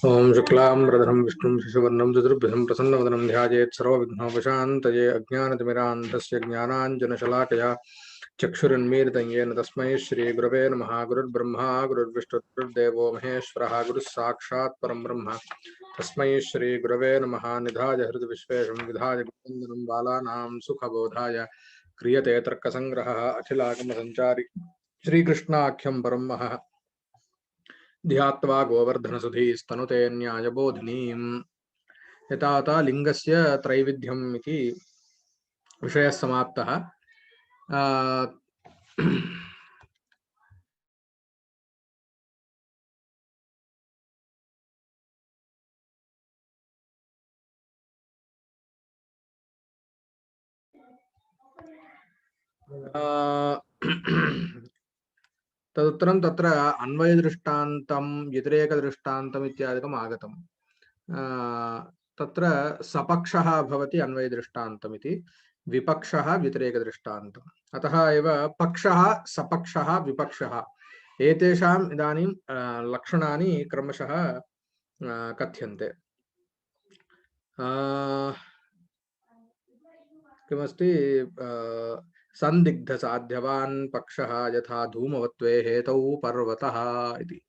ओम शुक्लांबरधरं विष्णुं शशिवर्णं चतुर्भुजं प्रसन्नवदनं ध्यायेत् सर्वविघ्नोपशान्तये अज्ञानतिमिरान्धस्य ज्ञानाञ्जनशलाकया चक्षुरुन्मीलितं येन तस्मै श्रीगुरवे नमः। गुरुर्ब्रह्मा गुरुर्विष्णुर्देवो महेश्वरः गुरुः साक्षात् परं ब्रह्म तस्मै श्रीगुरवे नमः। निधाय हृदविश्वेशं विधाय गुरुवन्दनं बालानां सुखबोधाय क्रियते तर्कसङ्ग्रहः अखिलागमसञ्चारि श्रीकृष्णाख्यं परं महः ध्यात्वा गोवर्धनसुधीस्तनुते न्यायबोधिनीम्। यताता लिंगस्य त्रैविध्यम् इति विषयः समाप्तः। तदुत्तरं तत्र अन्वयदृष्टान्तं व्यतिरेकदृष्टान्तम् इत्यादिकम् आगतम्। तत्र सपक्षः भवति अन्वयदृष्टान्तमिति, विपक्षः व्यतिरेकदृष्टान्तम्। अतः एव पक्षः सपक्षः विपक्षः एतेषाम् इदानीं लक्षणानि क्रमशः कथ्यन्ते। किमस्ति संदिग्धसाध्यवान् पक्षः यथा धूमवत्वे हेतौ पर्वतः इति।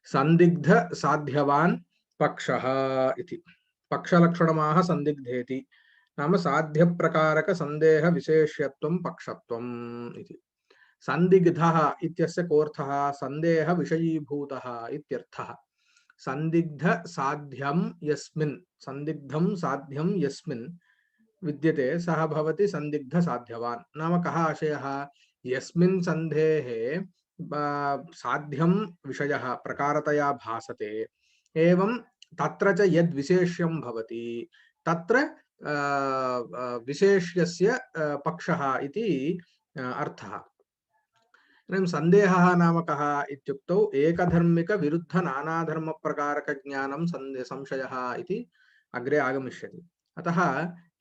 संदिग्धसाध्यवान् पक्षः इति पक्षलक्षणमाह संदिग्धेति नाम साध्यप्रकारकसन्देहविशेष्यत्वं पक्षत्वम् इति। संदिग्धः इत्यस्य कोऽर्थः? सन्देहविषयीभूतः इत्यर्थः। संदिग्ध साध्यं यस्मिन्, संदिग्धं साध्यं यस्मिन् विद्यते सः भवति संदिग्ध साध्यवान्। नाम कः आशयः? यस्मिन् सन्देहे साध्यं विषयः प्रकारतया भासते, एवं तत्र च यद् विशेष्यं भवति तत्र विशेष्यस्य पक्षः इति अर्थः। सन्देहः नाम कः इत्युक्तौ एकधर्मिक विरुद्ध नानाधर्मप्रकारक ज्ञानं संशयः इति अग्रे आगमिष्यति। अतः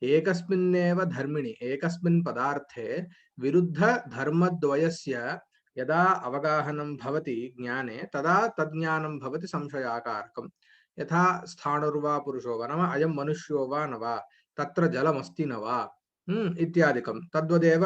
एकस्मिन्नेव धर्मिणि एकस्मिन् पदार्थे विरुद्ध धर्मद्वयस्य यदा अवगाहनं भवति ज्ञाने तदा तज्ज्ञानं भवति संशयाकारकम्। यथा स्थाणुर्वा पुरुषो वा, नाम अयं मनुष्यो वा न वा, तत्र जलमस्ति न वा इत्यादिकं। तद्वदेव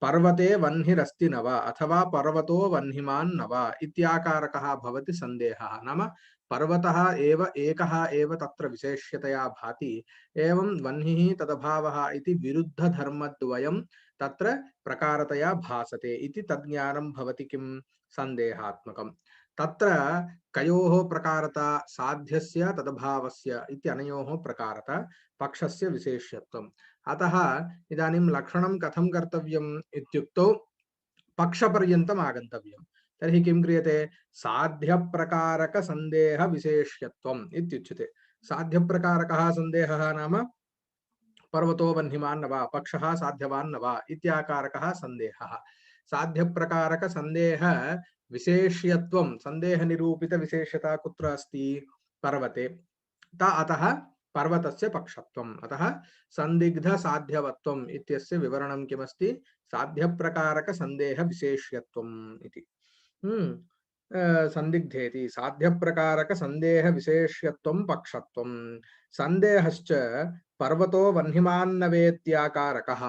पर्वते वह्निरस्ति न वा अथवा पर्वतो वह्निमान् न वा इत्याकारकः भवति सन्देहः। नाम पर्वतः एव एकः एव तत्र विशेष्यतया भाति, एवं वह्निः तदभावः इति विरुद्धधर्मद्वयं तत्र प्रकारतया भासते इति तज्ज्ञानं भवति किं? सन्देहात्मकम्। तत्र कयोः प्रकारता? साध्यस्य तदभावस्य इत्यनयोः प्रकारता पक्षस्य विशेष्यत्वम्। अतः इदानीं लक्षणं कथं कर्तव्यम् इत्युक्तौ पक्षपर्यन्तम् आगन्तव्यम्। तर्हि किं क्रियते? साध्यप्रकारकसन्देहविशेष्यत्वम् इत्युच्यते। साध्यप्रकारकः सन्देहः नाम पर्वतो वह्निमान् न वा, पक्षः साध्यवान् न वा इत्याकारकः सन्देहः। साध्यप्रकारकसन्देह विशेष्यत्वं, सन्देहनिरूपितविशेष्यता कुत्र अस्ति? पर्वते। अतः पर्वतस्य पक्षत्वम्। अतः संदिग्धसाध्यवत्वम् इत्यस्य विवरणं किमस्ति? साध्यप्रकारकसन्देहविशेष्यत्वम् इति। संदिग्धेति साध्यप्रकारकसन्देहविशेष्यत्वं पक्षत्वम्। सन्देहश्च पर्वतो वह्निमान् न वेत्याकारकः,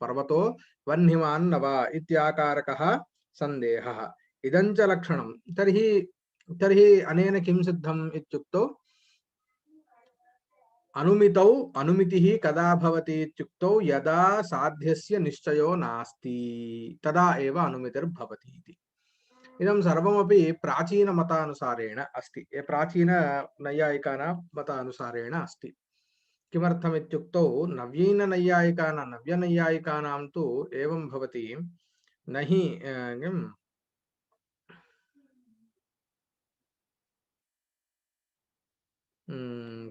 पर्वतो वह्निमान् न वा इत्याकारकः सन्देहः। इदं च लक्षणं। तर्हि अनेन किं सिद्धम् इत्युक्तौ अनुमितौ अनुमितिः कदा भवति इत्युक्तौ यदा साध्यस्य निश्चयो नास्ति तदा एव अनुमितिर्भवति इति। इदं सर्वमपि प्राचीनमतानुसारेण अस्ति, प्राचीननैयायिकानां मतानुसारेण अस्ति। किमर्थम् इत्युक्तौ नव्यनैयायिकानां तु एवं भवति, न हि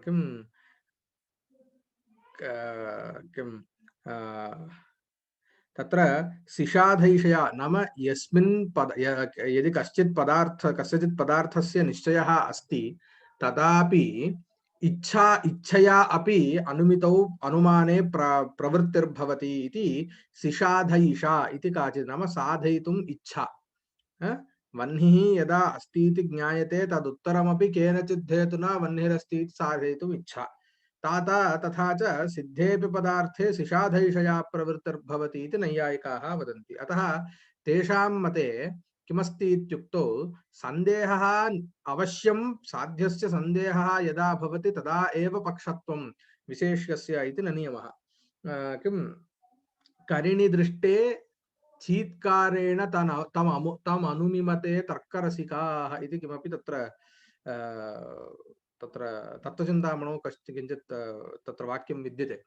किं तत्र सिषाधैषया नाम यस्मिन् यदि कस्यचित् पदार्थस्य निश्चयः अस्ति तदापि इच्छया अपि अनुमितौ अनुमाने प्रवृत्तिर्भवति इति सिषाधैषा इति काचित्, नाम साधयितुम् इच्छा, वह्निः यदा अस्ति इति ज्ञायते तदुत्तरमपि केनचित् हेतुना वह्निरस्ति इति साधयितुम् इच्छा ताता तथा च सिद्धेऽपि पदार्थे सिषाधैषया प्रवृत्तिर्भवति इति नैयायिकाः वदन्ति। अतः तेषां मते किमस्ति इत्युक्तौ सन्देहः अवश्यं साध्यस्य सन्देहः यदा भवति तदा एव पक्षत्वं विशेष्यस्य इति न नियमः। किं करिणिदृष्टे चीत्कारेण तम अनुमिमते तर्करसिकाः इति किमपि तत्र तत्र तत्त्वचिन्तामणौ किञ्चित् तत्र वाक्यं विद्यते।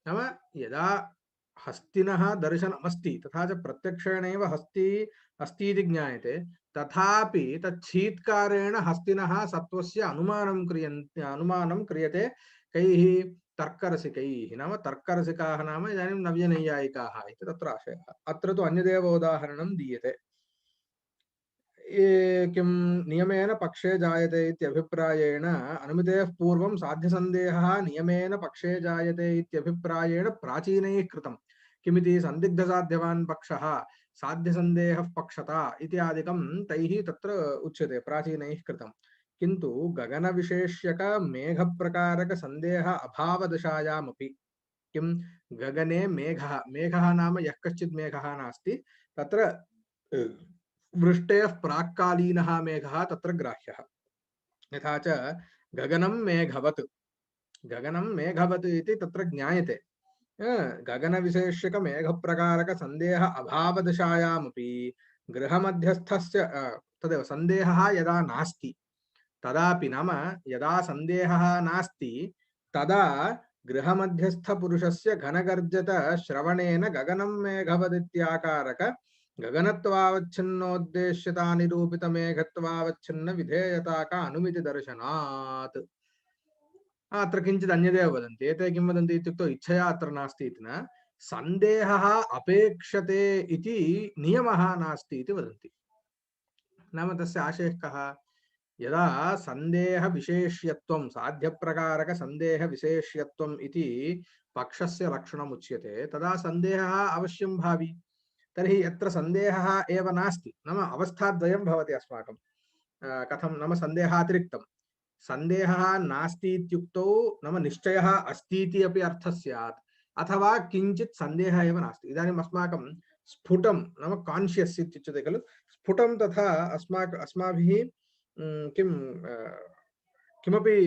नाम यदा हस्तिनः दर्शनमस्ति तथा च प्रत्यक्षेणैव हस्ती अस्ति इति ज्ञायते तथापि तच्छीत्कारेण हस्तिनः सत्त्वस्य अनुमानं क्रियते कैः तर्करसिकैः। नाम तर्करसिकाः नाम इदानीं नव्यनैयायिकाः इति तत्र आशयः। अत्र तु अन्यदेव उदाहरणं दीयते। किं नियमेन पक्षे जायते इत्यभिप्रायेण अनुमितेः पूर्वं साध्यसन्देहः नियमेन पक्षे जायते इत्यभिप्रायेण प्राचीनैः कृतं। किमिति संदिग्धसाध्यवान् पक्षः साध्यसन्देहः पक्षता इत्यादिकं तैः तत्र उच्यते प्राचीनैः कृतं। किन्तु गगनविशेष्यक मेघप्रकारक सन्देह अभावदशायामपि किं गगने मेघः मेघः नाम यः कश्चित् मेघः नास्ति तत्र वृष्टेः प्राक्कालीनः मेघः तत्र ग्राह्यः। यथा च गगनं मेघवत् इति तत्र ज्ञायते। गगनविशेष्यक मेघप्रकारक सन्देह अभावदशायामपि गृहमध्यस्थस्य तदेव सन्देहः यदा नास्ति तदापि नाम यदा सन्देहः नास्ति तदा गृहमध्यस्थपुरुषस्य घनगर्जत श्रवणेन गगनं मेघवदित्याकारक गगनत्वावच्छिन्नोद्देश्यता निरूपित मेघत्वावच्छिन्न विधेयताक अनुमिति दर्शनात्। अत्र किञ्चित् अन्यदेव वदन्ति। एते किं वदन्ति इत्युक्तौ इच्छया अत्र नास्ति इति न सन्देहः अपेक्षते इति नियमः नास्ति इति वदन्ति। नाम तस्य आशयः कः? यदा सन्देह विशेष्यत्वं साध्यप्रकारक सन्देह विशेष्यत्वम् इति पक्षस्य लक्षणम् उच्यते तदा सन्देहः अवश्यं भावि। तर्हि यत्र सन्देहः एव नास्ति नाम अवस्थाद्वयं भवति अस्माकं कथं नाम सन्देहातिरिक्तं सन्देहः नास्ति इत्युक्तौ नाम निश्चयः अस्ति इति अपि अर्थः स्यात् अथवा किञ्चित् सन्देहः एव नास्ति। इदानीम् अस्माकं स्फुटं नाम कान्शियस् इत्युच्यते खलु स्फुटं तथा अस्माभिः किं किमपि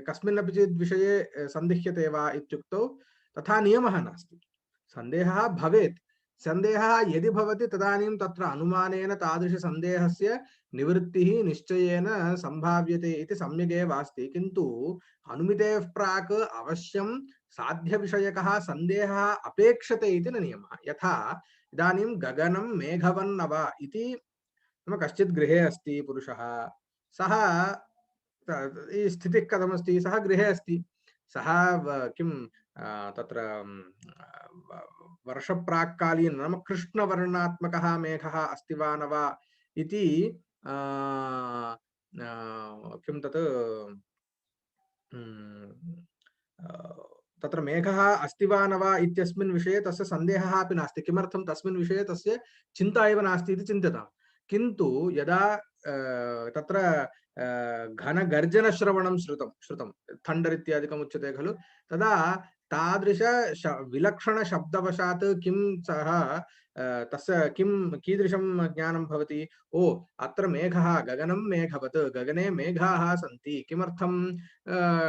कस्मिन्नपि चेत् विषये सन्दिह्यते वा इत्युक्तौ तथा नियमः नास्ति। सन्देहः भवेत् सन्देहः यदि भवति तदानीं तत्र अनुमानेन तादृशसन्देहस्य निवृत्तिः निश्चयेन सम्भाव्यते इति सम्यगेव अस्ति। किन्तु अनुमितेः प्राक् अवश्यं साध्यविषयकः सन्देहः अपेक्षते इति न नियमः। यथा इदानीं गगनं मेघवन्नव इति नाम कश्चित् गृहे अस्ति पुरुषः सः स्थितिः कथमस्ति सः गृहे अस्ति सः किं तत्र वर्षप्राक्कालीन नाम कृष्णवर्णात्मकः मेघः अस्ति वा न वा इति किं तत् तत्र मेघः अस्ति वा न वा इत्यस्मिन् विषये तस्य सन्देहः अपि नास्ति। किमर्थं तस्मिन् विषये तस्य चिन्ता एव नास्ति इति चिन्त्यताम्। किन्तु यदा तत्र घनगर्जनश्रवणं श्रुतं थण्डर् इत्यादिकम् उच्यते खलु तदा तादृश विलक्षणशब्दवशात् किं सः तस्य कीदृशं ज्ञानं भवति ओ अत्र मेघः गगनं मेघवत् गगने मेघाः सन्ति किमर्थं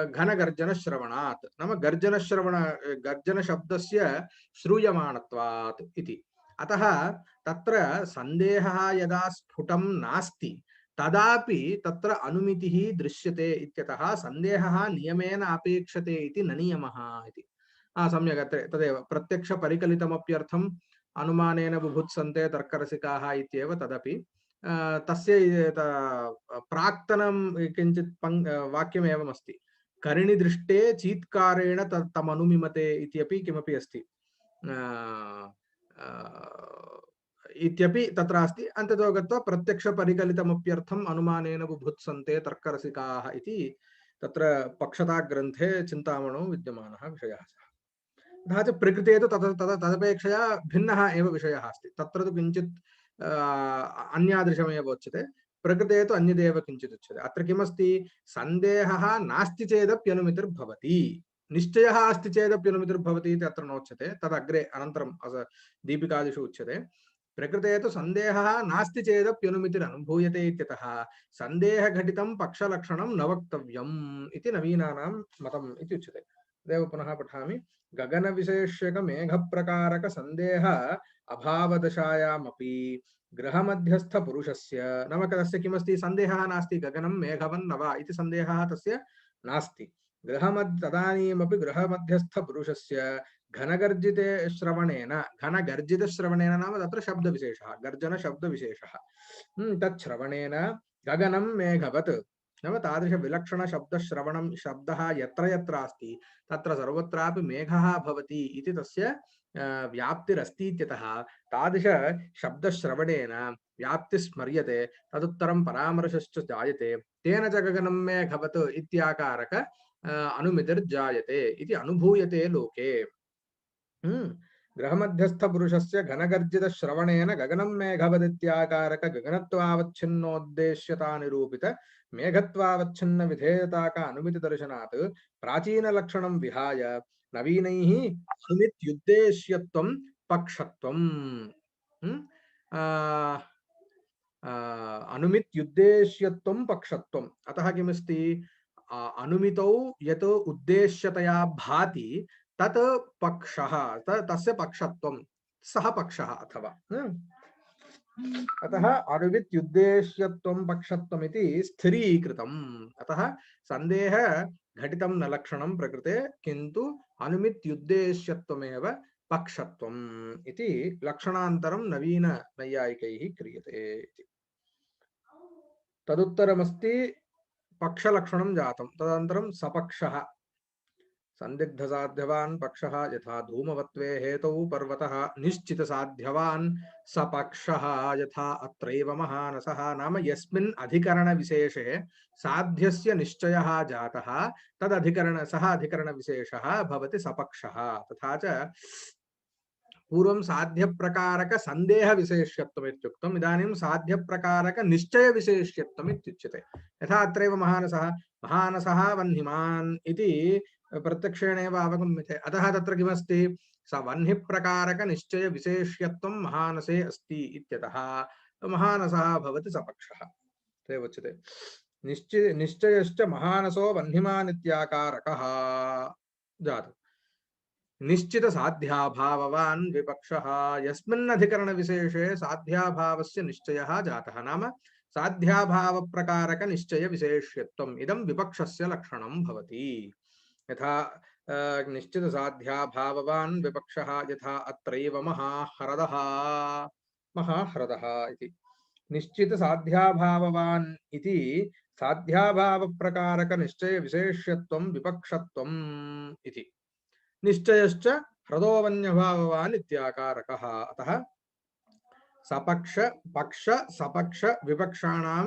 घनगर्जनश्रवणात् नाम गर्जनशब्दस्य श्रूयमाणत्वात् इति। अतः तत्र सन्देहः यदा स्फुटं नास्ति तदापि तत्र अनुमितिः दृश्यते इत्यतः सन्देहः नियमेन अपेक्षते इति न नियमः इति। सम्यक् अत्र तदेव प्रत्यक्षपरिकलितमप्यर्थम् अनुमानेन बुभुत्सन्ते तर्करसिकाः इत्येव तदपि तस्य प्राक्तनं किञ्चित् वाक्यमेवमस्ति करिणिदृष्टे चीत्कारेण तमनुमिमते इत्यपि किमपि अस्ति इत्यपि तत्र अस्ति। अन्ततो गत्वा प्रत्यक्षपरिकलितमप्यर्थम् अनुमानेन बुभुत्सन्ते तर्करसिकाः इति तत्र पक्षताग्रन्थे चिन्तामणौ विद्यमानः विषयः सः। तथा च प्रकृते तु तदपेक्षया भिन्नः एव विषयः अस्ति। तत्र तु किञ्चित् अन्यादृशमेव उच्यते, प्रकृते तु अन्यदेव किञ्चित् उच्यते। अत्र किमस्ति, सन्देहः नास्ति चेदप्यनुमितिर्भवति, निश्चयः अस्ति चेदप्यनुमितिर्भवति इति अत्र नोच्यते, तदग्रे अनन्तरं दीपिकादिषु उच्यते। प्रकृते तु सन्देहः नास्ति चेदप्यनुमितिरनुभूयते इत्यतः सन्देहघटितं पक्षलक्षणं न वक्तव्यम् इति नवीनानां मतम् इति उच्यते। तदेव पुनः पठामि। गगनविशेष्यकमेघप्रकारकसन्देह अभावदशायामपि ग्रहमध्यस्थपुरुषस्य नाम तस्य किमस्ति, सन्देहः नास्ति, गगनं मेघवन्न वा इति सन्देहः तस्य नास्ति। तदानीमपि ग्रहमध्यस्थपुरुषस्य घनगर्जिते श्रवणेन, घनगर्जितश्रवणेन नाम तत्र शब्दविशेषः, गर्जनशब्दविशेषः, तच्छ्रवणेन गगनं मेघवत् नाम तादृशविलक्षणशब्दश्रवणं, शब्दः यत्र यत्र अस्ति तत्र सर्वत्रापि मेघः भवति इति तस्य व्याप्तिरस्ति इत्यतः तादृशशब्दश्रवणेन व्याप्तिः स्मर्यते, तदुत्तरं परामर्शश्च जायते, तेन च गगनं मेघवत् इत्याकारक अनुमितिर्जायते इति अनुभूयते लोके। ग्रहमध्यस्थपुरुषस्य घनगर्जितश्रवणेन गगनं मेघवदित्याकारक गगनत्वावच्छिन्नोद्देश्यतानिरूपित मेघत्वावच्छिन्नविधेयताक अनुमितिदर्शनात् प्राचीनलक्षणं विहाय नवीनैः अनुमित्युद्देश्यत्वं पक्षत्वम् अनुमित्युद्देश्यत्वं पक्षत्वम्। अतः किमस्ति, अनुमितौ यत् उद्देश्यतया भाति तत् पक्षः, तस्य पक्षत्वं, सः पक्षः अथवा अतः अनुमित्युद्देश्यत्वं पक्षत्वम् इति स्थिरीकृतम्। अतः सन्देह घटितं न लक्षणं प्रकृते, किन्तु अनुमित्युद्देश्यत्वमेव पक्षत्वम् इति लक्षणान्तरं नवीन नैयायिकैः क्रियते। तदुत्तरमस्ति पक्षलक्षणं जातं, तदनन्तरं सपक्षः। संदिग्धसाध्यवान् पक्षः यथा धूमवत्वे हेतौ पर्वतः निश्चितसाध्यवान् सपक्षः यथा अत्रैव महानसः। नाम यस्मिन् अधिकरणविशेषे साध्यस्य निश्चयः जातः सः अधिकरणविशेषः भवति सपक्षः। तथा च पूर्वं साध्यप्रकारक सन्देहविशेष्यत्वम् इत्युक्तम्, इदानीं साध्यप्रकारक निश्चयविशेष्यत्वम् इत्युच्यते। यथा अत्रैव महानसः वह्निमान् इति प्रत्यक्षेणैव अवगम्यते। अतः तत्र किमस्ति, स वह्निप्रकारक निश्चयविशेष्यत्वं महानसे अस्ति इत्यतः महानसः भवति सपक्षः। तदेव उच्यते। निश्चयश्च महानसो वह्निमान् इत्याकारकः जातः। निश्चित साध्याभाववान् विपक्षः, यस्मिन् अधिकरणविशेषे साध्याभावस्य निश्चयः जातः नाम साध्याभावप्रकारक निश्चयविशेष्यत्वम् इदं विपक्षस्य लक्षणं भवति। यथा निश्चित साध्याभाववान् विपक्षः यथा अत्रैव महाह्रदः इति। निश्चित साध्याभाववान् इति साध्याभावप्रकारक निश्चयविशेष्यत्वं विपक्षत्वम् इति। निश्चयश्च ह्रदोवन्यभाववान् इत्याकारकः। अतः सपक्ष पक्ष सपक्ष विपक्षाणां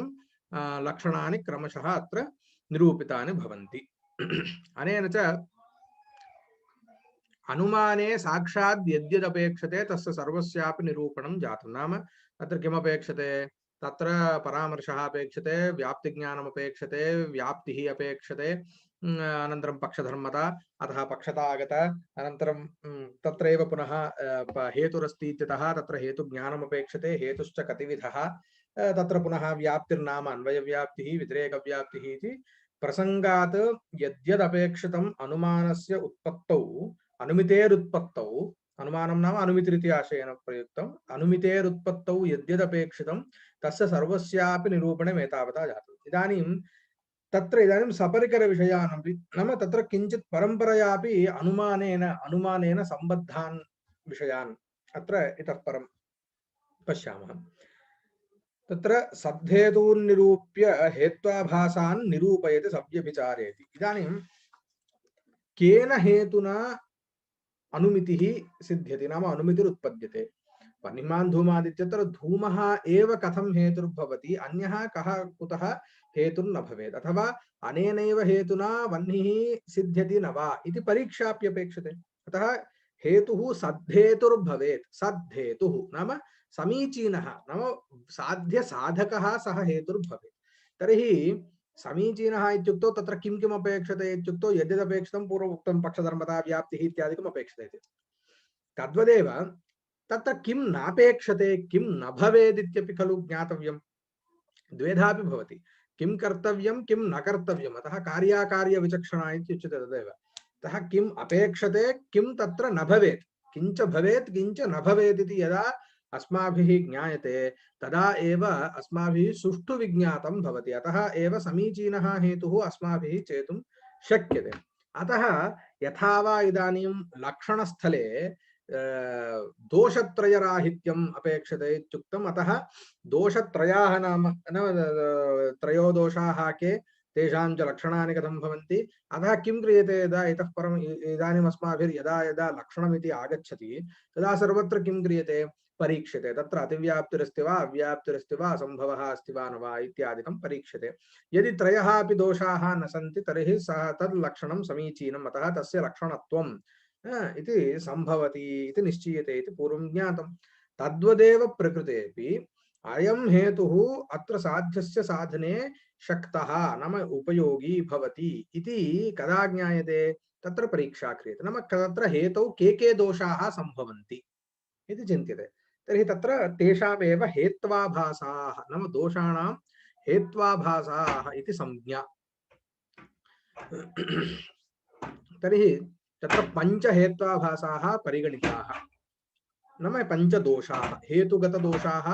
लक्षणानि क्रमशः अत्र निरूपितानि भवन्ति। अनेन च अनुमाने साक्षात् यद्यदपेक्षते तस्य सर्वस्यापि निरूपणं जातं। नाम तत्र किमपेक्षते, तत्र परामर्शः अपेक्षते, व्याप्तिज्ञानम् अपेक्षते, व्याप्तिः अपेक्षते, अनन्तरं पक्षधर्मता, अतः पक्षता आगत, अनन्तरं तत्रैव पुनः हेतुरस्ति इत्यतः तत्र हेतुज्ञानम् अपेक्षते, हेतुश्च कतिविधः, तत्र पुनः व्याप्तिर्नाम अन्वयव्याप्तिः व्यतिरेकव्याप्तिः इति प्रसंगात् यद्यदपेक्षितम् अनुमानस्य उत्पत्तौ अनुमितेरुत्पत्तौ, अनुमानं नाम अनुमितिरिति आशयेन प्रयुक्तम्, अनुमितेरुत्पत्तौ यद्यदपेक्षितं तस्य सर्वस्यापि निरूपणम् एतावता जातम्। इदानीं सपरिकरविषयानपि नाम तत्र किञ्चित् परम्परयापि अनुमानेन सम्बद्धान् विषयान् अत्र इतः परं पश्यामः। तत्र सद्धेतून् निरूप्य हेत्वाभासान् निरूपयति सव्यभिचारेति। इदानीं केन हेतुना अनुमितिः सिद्ध्यति नाम अनुमितिरुत्पद्यते। वह्निमान् धूमादित्यत्र धूमः एव कथं हेतुर्भवति, अन्यः कः कुतः हेतुर्न भवेत्, अथवा अनेनैव हेतुना वह्निः सिद्ध्यति न वा इति परीक्षाप्यपेक्षते। अतः हेतुः सद्धेतुर्भवेत्। सद्धेतुः नाम समीचीनः नाम साध्यसाधकः सः हेतुर्भवेत्। तर्हि समीचीनः इत्युक्तौ तत्र किं किम् अपेक्षते इत्युक्तौ यद्यदपेक्षितं पूर्वोक्तं पक्षधर्मता व्याप्तिः इत्यादिकम् अपेक्षते। तद्वदेव तत्र किं नापेक्षते किं न भवेदित्यपि खलु ज्ञातव्यम्। द्वेधापि भवति, किं कर्तव्यं किं न कर्तव्यम्। अतः कार्याकार्यविचक्षणा इत्युच्यते तदेव। अतः किम् अपेक्षते किं तत्र न भवेत्, किञ्च भवेत् किञ्च न भवेत् इति यदा अस्माभिः ज्ञायते तदा एव अस्माभिः सुष्ठु विज्ञातं भवति। अतः एव समीचीनः हेतुः अस्माभिः चेतुं शक्यते। अतः यथा वा इदानीं लक्षणस्थले दोषत्रयराहित्यम् अपेक्षते इत्युक्तम्। अतः दोषत्रयाः नाम त्रयो दोषाः के तेषां च लक्षणानि कथं भवन्ति। अतः किं क्रियते यदा इतः परम् इदानीम् अस्माभिः यदा यदा लक्षणमिति आगच्छति तदा सर्वत्र किं क्रियते परीक्ष्यते। तत्र अतिव्याप्तिरस्ति वा अव्याप्तिरस्ति वा असम्भवः अस्ति वा न वा इत्यादिकं परीक्ष्यते। यदि त्रयः अपि दोषाः न सन्ति तर्हि सः तद् लक्षणं समीचीनम्, अतः तस्य लक्षणत्वम् इति सम्भवति इति निश्चीयते इति पूर्वं ज्ञातं। तद्वदेव प्रकृतेऽपि अयं हेतुः अत्र साध्यस्य साधने शक्तः नाम उपयोगी भवति इति कदा ज्ञायते, तत्र परीक्षा क्रियते। नाम तत्र हेतौ के दोषाः सम्भवन्ति इति चिन्त्यते। तर्हि तत्र तेषामेव हेत्वाभासाः नाम दोषाणां हेत्वाभासाः इति संज्ञा। तर्हि तत्र पञ्च हेत्वाभासाः परिगणिताः नाम पञ्चदोषाः हेतुगतदोषाः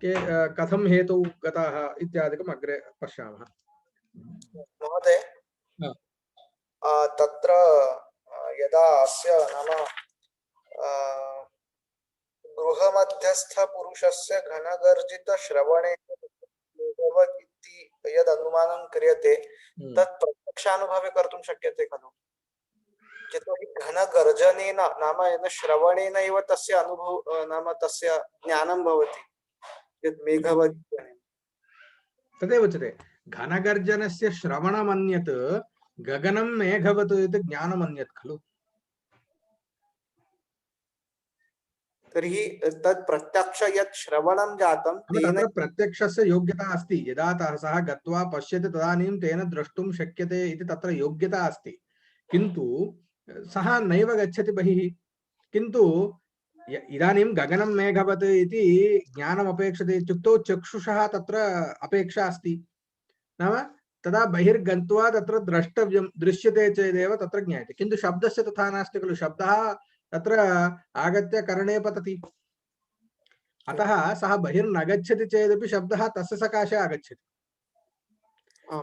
के कथं हेतु गताः इत्यादिकम् अग्रे पश्यामः। महोदय तत्र यदा अस्य नाम गृहमध्यस्थ पुरुषस्य घनगर्जित श्रवणे इति यद् अनुमानं क्रियते तत् प्रत्यक्षानुभवे कर्तुं शक्यते खलु। यतोहि घनगर्जनेन नाम श्रवणेन एव तस्य अनुभव नाम तस्य ज्ञानं भवति यत् मेघवत्। तदेव उच्यते घनगर्जनस्य श्रवणमन्यत् गगनं मेघवत् इति ज्ञानमन्यत् खलु। तर्हि तत् प्रत्यक्ष यत् श्रवणं जातं तत्र प्रत्यक्षस्य योग्यता अस्ति। यदा सः गत्वा पश्यति तदानीं तेन द्रष्टुं शक्यते इति तत्र योग्यता अस्ति। किन्तु सः नैव गच्छति बहिः। किन्तु इदानीं गगनं मेघवत् इति ज्ञानम् अपेक्षते इत्युक्तौ चक्षुषः तत्र अपेक्षा अस्ति। नाम तदा बहिर्गत्वा तत्र द्रष्टव्यं, दृश्यते चेदेव तत्र ज्ञायते। किन्तु शब्दस्य तथा नास्ति खलु। शब्दः तत्र आगत्य कर्णे पतति। अतः सः बहिर्न गच्छति चेदपि शब्दः तस्य सकाशे आगच्छति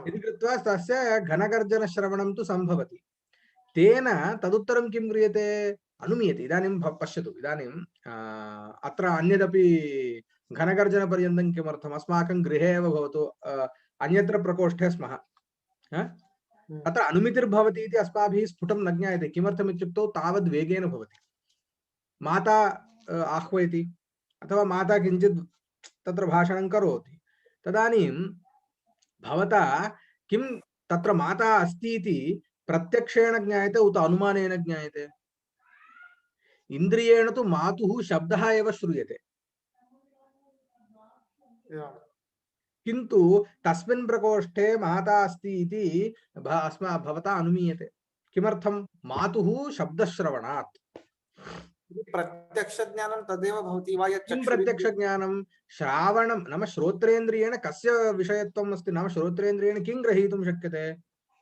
इति कृत्वा तस्य घनगर्जनश्रवणं तु सम्भवति। तेन तदुत्तरं किं क्रियते, अनुमीयते। इदानीं पश्यतु, इदानीम् अत्र अन्यदपि घनगर्जनपर्यन्तं किमर्थम्, अस्माकं गृहे एव भवतु अन्यत्र प्रकोष्ठे स्मः, अत्र अनुमितिर्भवति इति अस्माभिः स्फुटं न ज्ञायते। किमर्थम् इत्युक्तौ तावद् वेगेन भवति। माता आह्वयति अथवा माता किञ्चित् तत्र भाषणं करोति, तदानीं भवता किं तत्र माता अस्ति इति प्रत्यक्षेण ज्ञायते उत अनुमानेन ज्ञायते। इन्द्रियेण तु मातुः शब्दः एव श्रूयते, किन्तु तस्मिन् प्रकोष्ठे माता अस्ति इति भवता अनुमीयते। किमर्थं, मातुः शब्दश्रवणात्। प्रत्यक्ष ज्ञानं तदेव भवति वा यत् किं प्रत्यक्ष ज्ञानं, श्रावणं नाम श्रोत्रेन्द्रियेण कस्य विषयत्वम् अस्ति, नाम श्रोत्रेन्द्रियेण किं ग्रहीतुं शक्यते,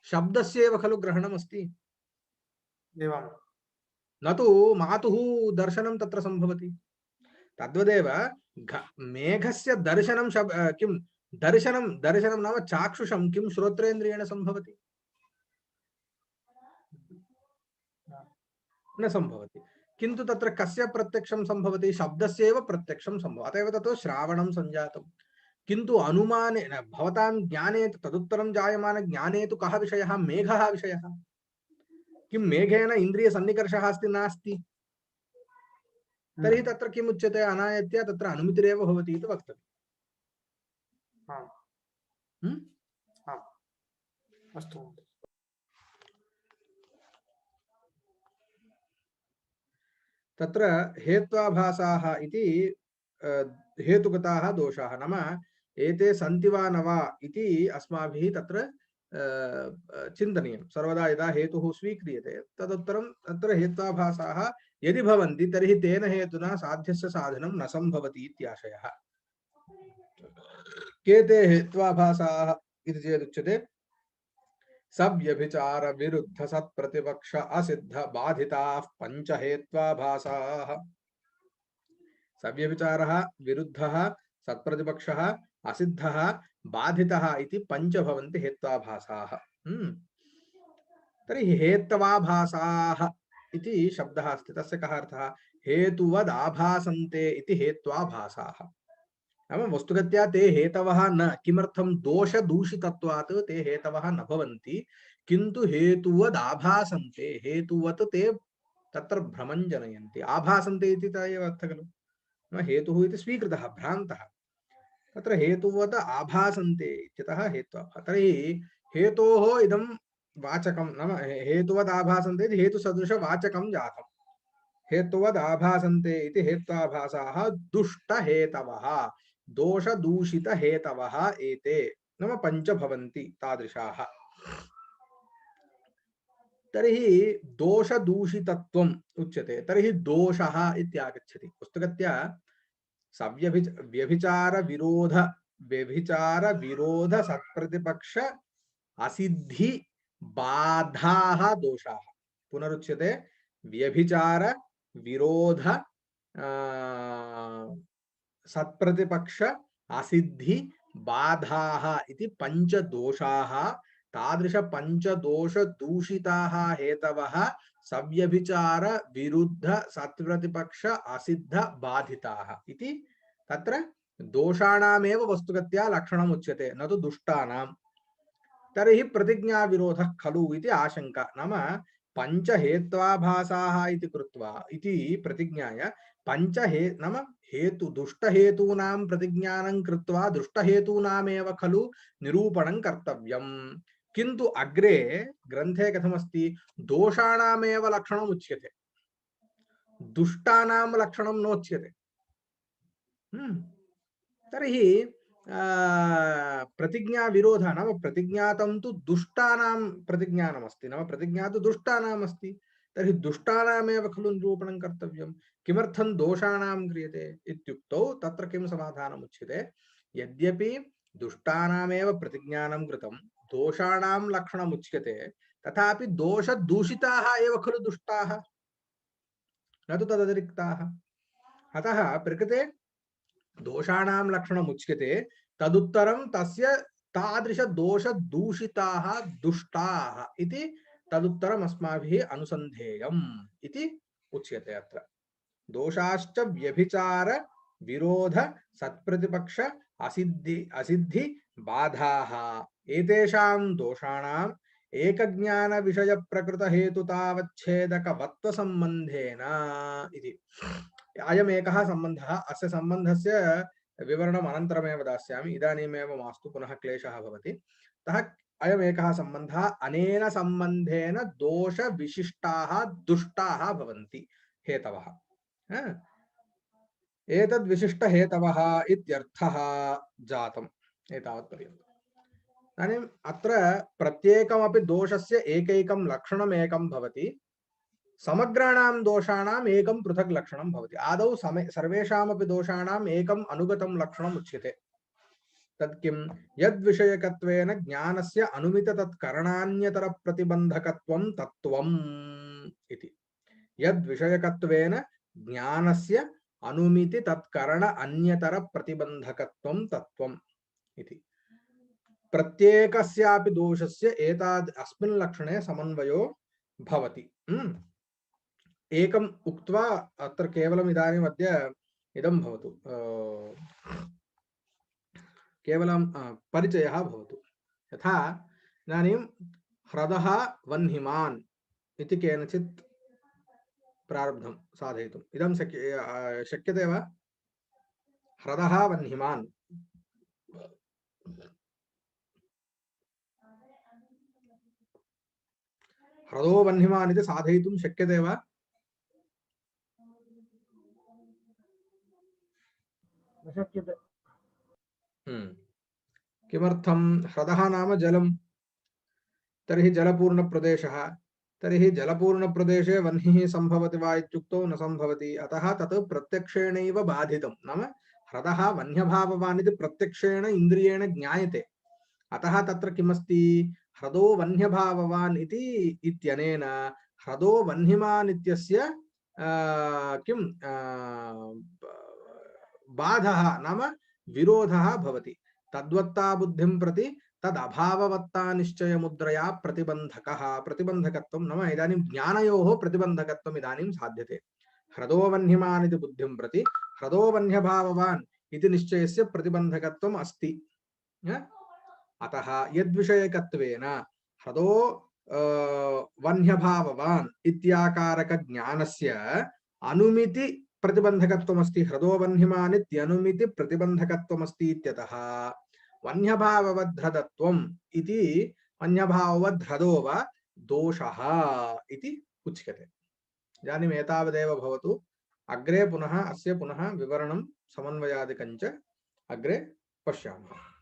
शब्दस्य एव खलु ग्रहणम् अस्ति, न तु मातुः दर्शनं तत्र सम्भवति। तद्वदेव मेघस्य दर्शनं किं दर्शनं नाम चाक्षुषं किं श्रोत्रेन्द्रियेण सम्भवति, न सम्भवति। किन्तु तत्र कस्य प्रत्यक्षं सम्भवति, शब्दस्य एव प्रत्यक्षं सम्भवति। अतः एव तत् श्रावणं सञ्जातं। किन्तु अनुमाने भवतां ज्ञाने तदुत्तरं जायमान ज्ञाने तु कः विषयः, मेघः विषयः। किं मेघेन इन्द्रियसन्निकर्षः अस्ति नास्ति, तर्हि तत्र किम् उच्यते, अनायत्या तत्र अनुमितिरेव भवति इति वक्तव्यम्। अस्तु। तत्र हेत्वाभासाः इति हेतुगताः दोषाः नाम एते सन्ति वा न वा इति अस्माभिः तत्र चिन्तनीयं। सर्वदा यदा हेतुः स्वीक्रियते तदुत्तरं तत्र हेत्वाभासाः यदि भवन्ति तर्हि तेन हेतुना साध्यस्य साधनं न सम्भवति इत्याशयः। के ते हेत्वाभासाः इति चेदुच्यते सव्यभिचार विरुद्ध सत्प्रतिपक्ष असिद्ध बाधिताः पंच हेत्वाभासाः। सव्यभिचारः विरुद्धः सत्प्रतिपक्षः असिद्धः बाधितः इति पंच भवन्ति हेत्वाभासाः। तर्हि हेत्वाभासाः इति शब्दः अस्ति, तस्य कः अर्थः? हेतुवद् आभासन्ते इति हेत्वाभासाः। नाम वस्तुगत्या ते हेतवः न, किमर्थं? दोषदूषितत्वात् ते हेतवः न भवन्ति, किन्तु हेतुवद् आभासन्ते, हेतुवत् ते तत्र भ्रमं जनयन्ति। आभासन्ते इति एव अर्थः खलु, हेतुः इति स्वीकृतः, भ्रान्तः, तत्र हेतुवत् आभासन्ते इत्यतः हेत्वाभासः। तर्हि हेतोः इदं वाचकं नाम हेतुवद् आभासन्ते इति हेतुसदृशवाचकं जातम्। हेतुवद् आभासन्ते इति हेत्वाभासाः दुष्टहेतवः, दोषदूषितहेतवः एते नाम पंच भवन्ति तादृशाः। तर्हि दोषदूषितत्वम् उच्यते, तर्हि दोषः इत्यागच्छति। पुस्तकत्या व्यभिचार विरोध सत्प्रतिपक्ष असिद्धि बाधाः दोषाः। पुनरुच्यते व्यभिचार विरोध सत्प्रतिपक्ष असिद्धि बाधाः इति पंच दोषाः। तादृश पंच दोष दूषिताः हेतवः सव्यभिचार विरुद्ध सत्प्रतिपक्ष असिद्ध बाधिताः इति। तत्र दोषाणामेव वस्तुगत्या लक्षणम् उच्यते, न तु दुष्टानां। तर्हि प्रतिज्ञा विरोधः खलु इति आशंका। नाम पंच हेत्वाभासाः इति कृत्वा इति प्रतिज्ञाय पंच नाम हेतु दुष्टहेतूनां प्रतिज्ञानं कृत्वा दुष्टहेतूनामेव खलु निरूपणं कर्तव्यम्। किन्तु अग्रे ग्रन्थे कथमस्ति? दोषाणामेव लक्षणम् उच्यते, दुष्टानां लक्षणं नोच्यते। तर्हि प्रतिज्ञा विरोधः नाम प्रतिज्ञातं तु दुष्टानां प्रतिज्ञानमस्ति, नाम प्रतिज्ञा तु दुष्टानाम् अस्ति। तर्हि दुष्टानामेव खलु निरूपणं कर्तव्यं, किमर्थं दोषाणां क्रियते इत्युक्तौ तत्र किं समाधानम् उच्यते? यद्यपि दुष्टानामेव प्रतिज्ञानं कृतं, दोषाणां लक्षणम् उच्यते, तथापि दोषदूषिताः एव खलु दुष्टाः, न तु तदतिरिक्ताः। अतः प्रकृते दोषाणां लक्षणम् उच्यते, तदुत्तरं तस्य तादृश दोषदूषिताः दुष्टाः इति तदुत्तरम् अस्माभिः अनुसन्धेयम् इति उच्यते। अत्र दोषाश्च व्यभिचार विरोध सत्प्रतिपक्ष असिद्धि बाधाः एतेषां दोषाणाम् एकज्ञान विषय प्रकृत हेतुतावच्छेदकवत्व संबंधेन इति। अयमेकः सम्बन्धः। अस्य सम्बन्धस्य विवरणम् अनन्तरमेव दास्यामि, इदानीमेव मास्तु, पुनः क्लेशः भवति। अतः अयमेकः सम्बन्धः, अनेन सम्बन्धेन दोष विशिष्टाः दुष्टाः भवन्ति हेतवः। एतद् विशिष्ट हेतवः इत्यर्थः जातम् एतावत्पर्यन्तम्। इदानीम् अत्र प्रत्येकमपि दोषस्य एकैकं लक्षणम् एकं भवति, समग्राणां दोषाणाम् एकं पृथक् लक्षणं भवति। आदौ सर्वेषामपि दोषाणाम् एकम् अनुगतं लक्षणम् उच्यते। तत् किं? यद्विषयकत्वेन ज्ञानस्य अनुमित तत्करणान्यतर प्रतिबन्धकत्वं तत्त्वम् इति। यद्विषयकत्वेन ज्ञानस्य अनुमिति तत्करण अन्यतर प्रतिबन्धकत्वं तत्त्वम् इति। प्रत्येकस्यापि दोषस्य अस्मिन् लक्षणे समन्वयो भवति। एकम् उक्त्वा अत्र केवलम् इदानीम् अद्य इदं भवतु, केवलं परिचयः भवतु। यथा इदानीं ह्रदः वह्निमान् इति केनचित् प्रारब्धं साधयितुम्। इदं शक्यते वा? ह्रदः वह्निमान्, ह्रदो वह्निमान् इति साधयितुं शक्यते वा? शक्यते। किमर्थं ह्रदः नाम जलं तर्हि जलपूर्णप्रदेशः तर्हि जलपूर्णप्रदेशे वह्निः सम्भवति वा इत्युक्तौ न सम्भवति अतः तत् प्रत्यक्षेणैव बाधितं नाम ह्रदः वह्न्यभाववान् इति प्रत्यक्षेण इन्द्रियेण ज्ञायते अतः तत्र किमस्ति ह्रदो वह्न्यभाववान् इति इत्यनेन ह्रदो वह्निमान् इत्यस्य किं बाधः नाम विरोधः भवति तद्वत्ता बुद्धिं प्रति तद् अभाववत्ता निश्चयमुद्रया प्रतिबन्धकः प्रतिबन्धकत्वं नाम इदानीं ज्ञानयोः प्रतिबन्धकत्वम् इदानीं साध्यते ह्रदो वह्निमान् इति बुद्धिं प्रति ह्रदो वह्न्यभाववान् इति निश्चयस्य प्रतिबन्धकत्वम् अस्ति अतः यद्विषयकत्वेन ह्रदो वह्न्यभाववान् इत्याकारकज्ञानस्य अनुमिति प्रतिबन्धकत्वमस्ति ह्रदो वह्निमान् इत्यनुमिति प्रतिबन्धकत्वमस्ति इत्यतः वह्न्यभाववद्ध्रदत्वम् इति वह्न्यभाववद्ध्रदो वा दोषः इति उच्यते। इदानीम् एतावदेव भवतु अग्रे पुनः अस्य पुनः विवरणं समन्वयादिकं च अग्रे पश्यामः।